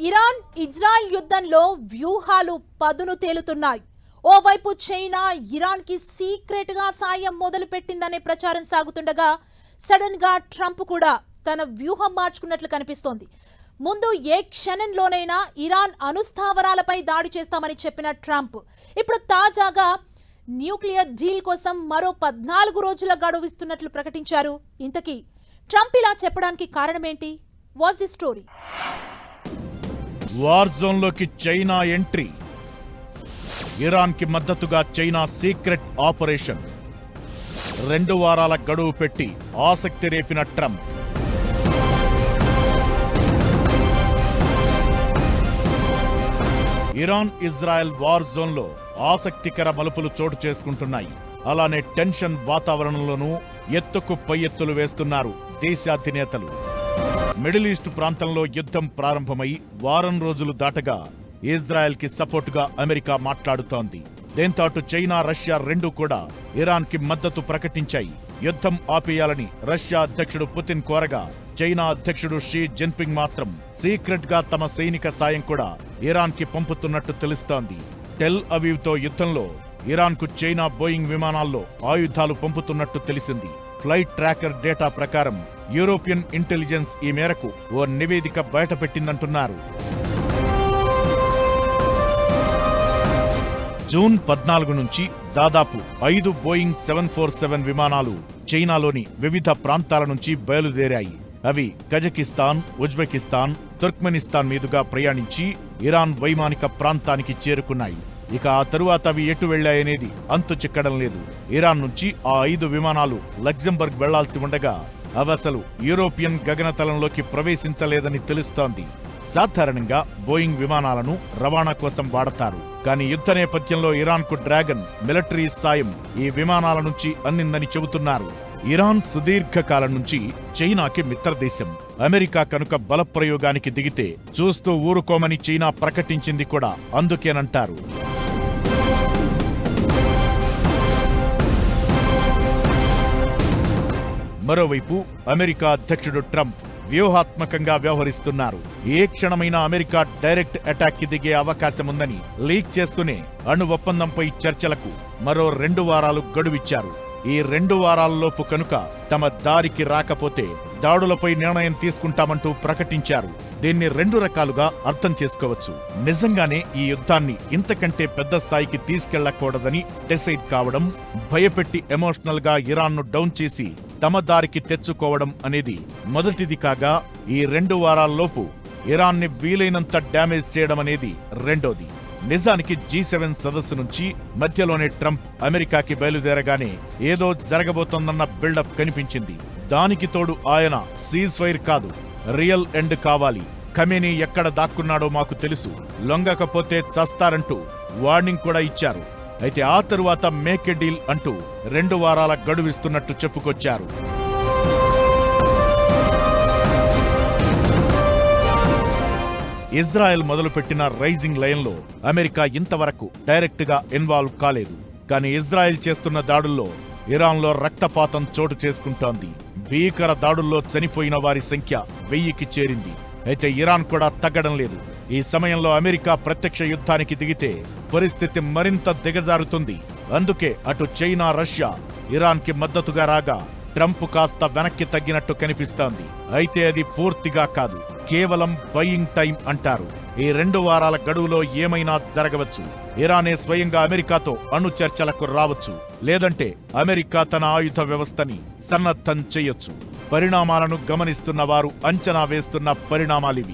Iran Israel యుద్ధంలో వ్యూహాలు పదును తేలుతున్నాయి. ఓవైపు చైనా ఇరాన్ కి సీక్రెట్ గా సాయం మొదలుపెట్టిందనే ప్రచారం సాగుతుండగా సడన్ గా ట్రంప్ కూడా తన వ్యూహం మార్చుకున్నట్లు కనిపిస్తోంది. ముందు ఏ క్షణంలోనైనా ఇరాన్ అణుస్థావరాలపై దాడి చేస్తామని చెప్పిన ట్రంప్ ఇప్పుడు తాజాగా న్యూక్లియర్ డీల్ కోసం మరో 14 రోజుల గడువు ఇస్తున్నట్లు ప్రకటించారు. ఇంతకీ ట్రంప్ ఇలా చెప్పడానికి కారణమేంటి? What's the story? వార్ జోన్లోకి చైనా ఎంట్రీ, ఇరాన్ కి మద్దతుగా చైనా సీక్రెట్ ఆపరేషన్, 2 వారాల గడువు పెట్టి ఆసక్తి రేపిన ట్రంప్. ఇరాన్ ఇజ్రాయెల్ వార్ జోన్లో ఆసక్తికర మలుపులు చోటు చేసుకుంటున్నాయి. అలానే టెన్షన్ వాతావరణంలోనూ ఎత్తుకు పై ఎత్తులు వేస్తున్నారు దేశాధినేతలు. మిడిల్ ఈస్ట్ ప్రాంతంలో యుద్ధం ప్రారంభమై వారం రోజులు దాటగా ఇజ్రాయెల్ కి సపోర్టుగా అమెరికా మాట్లాడుతోంది. దీంతో అటు చైనా రష్యా రెండూ కూడా ఇరాన్ కి మద్దతు ప్రకటించాయి. యుద్ధం ఆపేయాలని రష్యా అధ్యక్షుడు పుతిన్ కోరగా చైనా అధ్యక్షుడు షీ జిన్పింగ్ మాత్రం సీక్రెట్ గా తమ సైనిక సాయం కూడా ఇరాన్ కి పంపుతున్నట్టు తెలుస్తోంది. టెల్ అవీవ్ తో యుద్ధంలో ఇరాన్ కు చైనా బోయింగ్ విమానాల్లో ఆయుధాలు పంపుతున్నట్టు తెలిసింది. ఫ్లైట్ ట్రాకర్ డేటా ప్రకారం యూరోపియన్ ఇంటెలిజెన్స్ ఈ మేరకు ఓ నివేదిక బయటపెట్టిందంటున్నారు. జూన్ 14 నుంచి దాదాపు 5 బోయింగ్ 747 విమానాలు చైనాలోని వివిధ ప్రాంతాల నుంచి బయలుదేరాయి. అవి కజకిస్తాన్, ఉజ్బెకిస్తాన్, తుర్క్మెనిస్తాన్ మీదుగా ప్రయాణించి ఇరాన్ వైమానిక ప్రాంతానికి చేరుకున్నాయి. ఇక ఆ తరువాత అవి ఎటు వెళ్లాయనేది అంతు చిక్కడం లేదు. ఇరాన్ నుంచి ఆ 5 విమానాలు లగ్జంబర్గ్ వెళ్లాల్సి ఉండగా అవసలు యూరోపియన్ గగనతలంలోకి ప్రవేశించలేదని తెలుస్తోంది. సాధారణంగా బోయింగ్ విమానాలను రవాణా కోసం వాడతారు. కానీ యుద్ధ నేపథ్యంలో ఇరాన్ కు డ్రాగన్ మిలిటరీ సాయం ఈ విమానాల నుంచి అందిందని చెబుతున్నారు. ఇరాన్ సుదీర్ఘకాలం నుంచి చైనాకి మిత్రదేశం. అమెరికా కనుక బలప్రయోగానికి దిగితే చూస్తూ ఊరుకోమని చైనా ప్రకటించింది కూడా అందుకేనంటారు. మరోవైపు అమెరికా అధ్యక్షుడు ట్రంప్ వ్యూహాత్మకంగా వ్యవహరిస్తున్నారు. ఏ క్షణమైనా అమెరికా డైరెక్ట్ అటాక్ కి దిగే అవకాశముందని లీక్ చేస్తూనే అణు ఒప్పందంపై చర్చలకు మరో 2 వారాలు గడువిచ్చారు. ఈ 2 వారాల్లోపు కనుక తమ దారికి రాకపోతే దాడులపై నిర్ణయం తీసుకుంటామంటూ ప్రకటించారు. దీన్ని 2 రకాలుగా అర్థం చేసుకోవచ్చు. నిజంగానే ఈ యుద్ధాన్ని ఇంతకంటే పెద్ద స్థాయికి తీసుకెళ్లకూడదని డిసైడ్ కావడం, భయపెట్టి ఎమోషనల్ గా ఇరాన్ను డౌన్ చేసి తమ దారికి తెచ్చుకోవడం అనేది మొదటిది కాగా, ఈ 2 వారాల్లోపు ఇరాన్ని వీలైనంత డ్యామేజ్ చేయడం అనేది రెండోది. నిజానికి G7 సదస్సు నుంచి మధ్యలోనే ట్రంప్ అమెరికాకి బయలుదేరగానే ఏదో జరగబోతోందన్న బిల్డప్ కనిపించింది. దానికి తోడు ఆయన సీజ్ ఫైర్ కాదు, రియల్ ఎండ్ కావాలి, ఖమేనీ ఎక్కడ దాక్కున్నాడో మాకు తెలుసు, లొంగకపోతే చస్తారంటూ వార్నింగ్ కూడా ఇచ్చారు. అయితే ఆ తరువాత మేక్ ఎ డీల్ అంటూ 2 వారాల గడువిస్తున్నట్టు చెప్పుకొచ్చారు. ఇజ్రాయెల్ మొదలుపెట్టిన రైజింగ్ లయన్లో అమెరికా ఇంతవరకు డైరెక్ట్ గా ఇన్వాల్వ్ కాలేదు. కానీ ఇజ్రాయెల్ చేస్తున్న దాడుల్లో ఇరాన్లో రక్తపాతం చోటు చేసుకుంటోంది. భీకర దాడుల్లో చనిపోయిన వారి సంఖ్య 1000కి చేరింది. అయితే ఇరాన్ కూడా తగ్గడం లేదు. ఈ సమయంలో అమెరికా ప్రత్యక్ష యుద్ధానికి దిగితే పరిస్థితి మరింత దిగజారుతుంది. అందుకే అటు చైనా రష్యా ఇరాన్ కి మద్దతుగా రాగా ట్రంప్ కాస్త వెనక్కి తగ్గినట్టు కనిపిస్తోంది. అయితే అది పూర్తిగా కాదు, కేవలం బయింగ్ టైం అంటారు. ఈ 2 వారాల గడువులో ఏమైనా జరగవచ్చు. ఇరానే స్వయంగా అమెరికాతో అణు చర్చలకు రావచ్చు, లేదంటే అమెరికా తన ఆయుధ వ్యవస్థని సన్నద్ధం చేయొచ్చు. పరిణామాలను గమనిస్తున్న వారు అంచనా వేస్తున్న పరిణామాలివి.